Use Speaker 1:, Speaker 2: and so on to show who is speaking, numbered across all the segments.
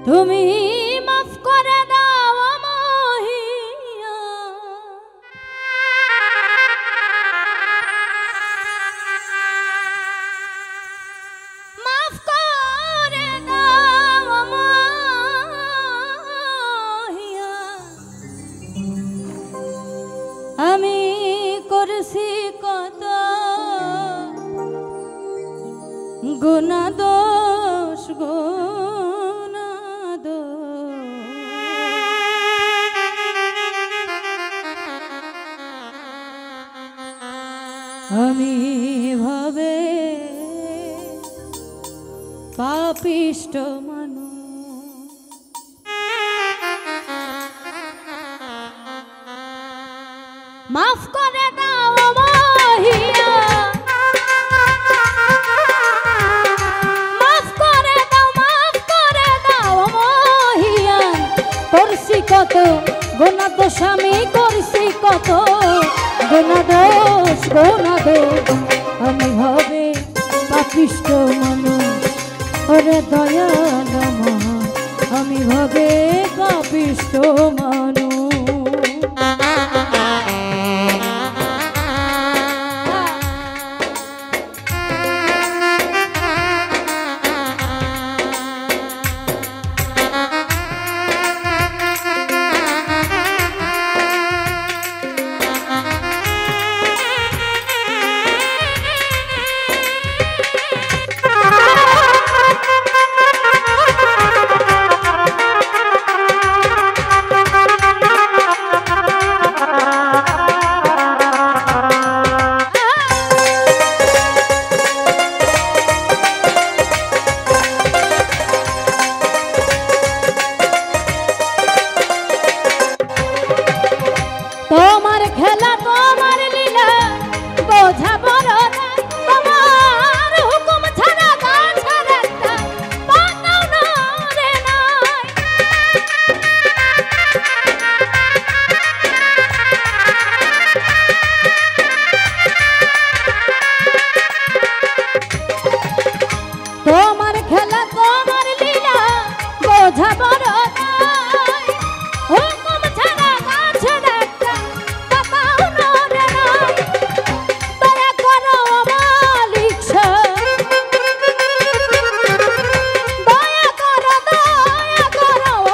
Speaker 1: তুমি মাফ করে দাও মহিয়া, মাফ করে দাও মহিয়া। আমি করেছি কত গুনাহ দোষ গো, আমি ভাবে পাপিষ্ট মানুষ, মাফ করে দাও মহিয়া, মাফ করে দাও মহিয়া। করছি কত গুনাহ দোষ, আমি করছি কত গুনাহ দোষ, আমি ভাবে পাপিষ্ট মানুষ। ওরে দয়াল আমার, আমি ভাবে পাপিষ্ট মানুষ। তোমার খেলা তোমার লীলা বোঝা বড় না, তোমার হুকুম ছাড়া গাছের একটা পাতাও নড়ে না। তোমার খেলা তোমার লীলা বোঝা বড় না, হুকুম ছাড়া গাছের একটা পাতাও নড়ে না। দয়া করো মালিক সাহেব, দয়া করো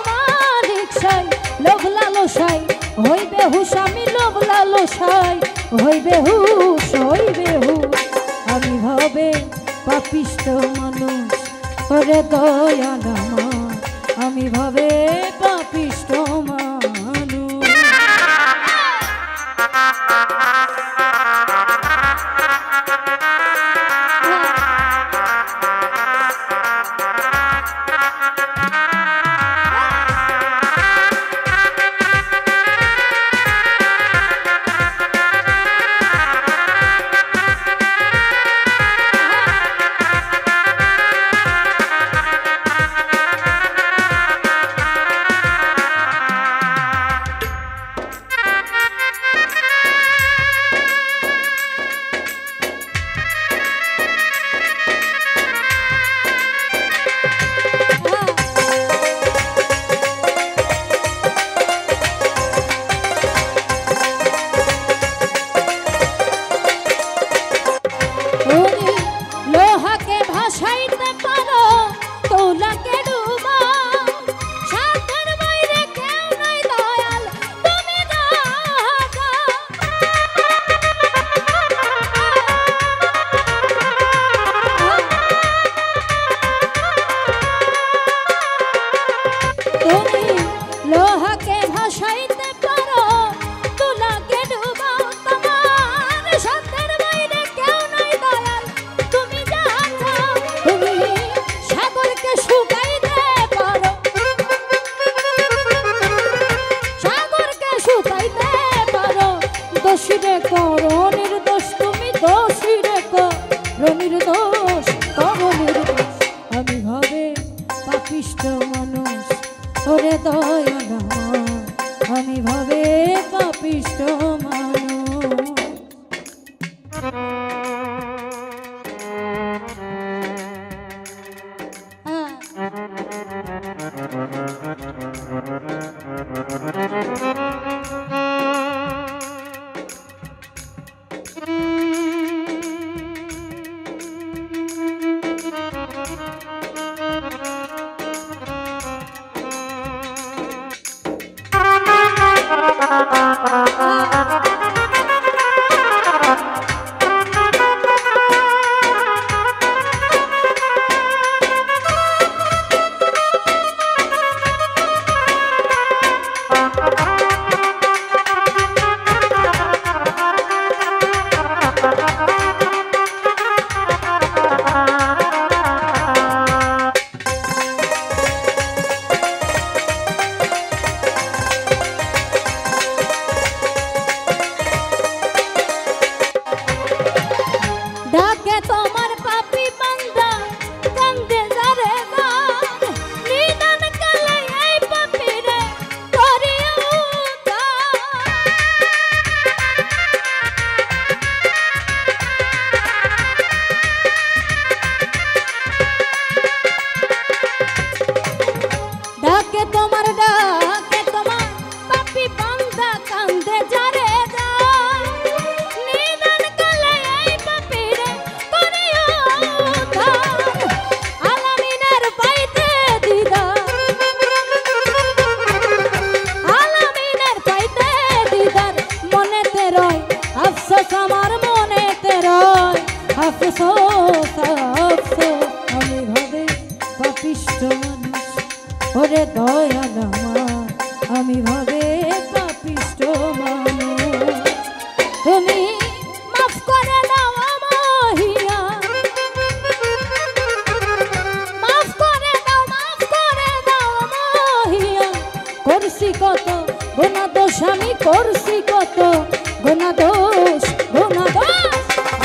Speaker 1: মালিক সাহেব। লোভ লালসাই হইবে হুশ, আমি লোভ লালসাই হইবে হুশ, আমি ভাবে পাপিষ্ট মানুষ। ওরে দয়াল আমার, আমি ভাবে পাপিষ্ট মানুষ। লোহাকে ভাসাইতে পারো, তোলাকে ডুবা, সাথের বাইরে কেউ নাই দয়াল, তুমি রাজা। তুমি লোহাকে ভাসাইতে পারো, তোলাকে ডুবা, তোমার সাথের বাইরে কেউ নাই দয়াল, তুমি রাজা। তুমি সাগরকে শুকাইতে পারো, সাগরকে শুকাইতে পারো। দোষীরে করো নির্দোষ, তুমি দোষীরে করো নির্দোষ, আমি ভাবে পাপিষ্ট মানুষ। ওরে দয়াল আমার, আমি ভাবে পাপিষ্ট মানুষ। আফসোস আফসোস আমি ভাবে পাপিষ্ঠ মানুষ ওরে দয়াল আমার আমি ভাবে পাপিষ্ঠ মানুষ তুমি মাফ করে দাও আমাহিয়া মাফ করে দাও আমাহিয়া করছি কত গুনাহ দোষ আমি করছি কত গুনাহ দোষ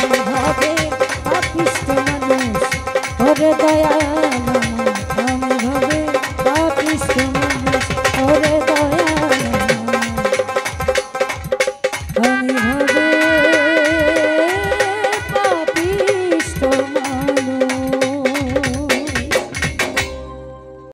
Speaker 1: আমি ভাবে পাপিষ্ঠ মানুষ ওরে দয়াল আমি ভাবে পাপিষ্ঠ মানুষ ওরে দয়াল আমি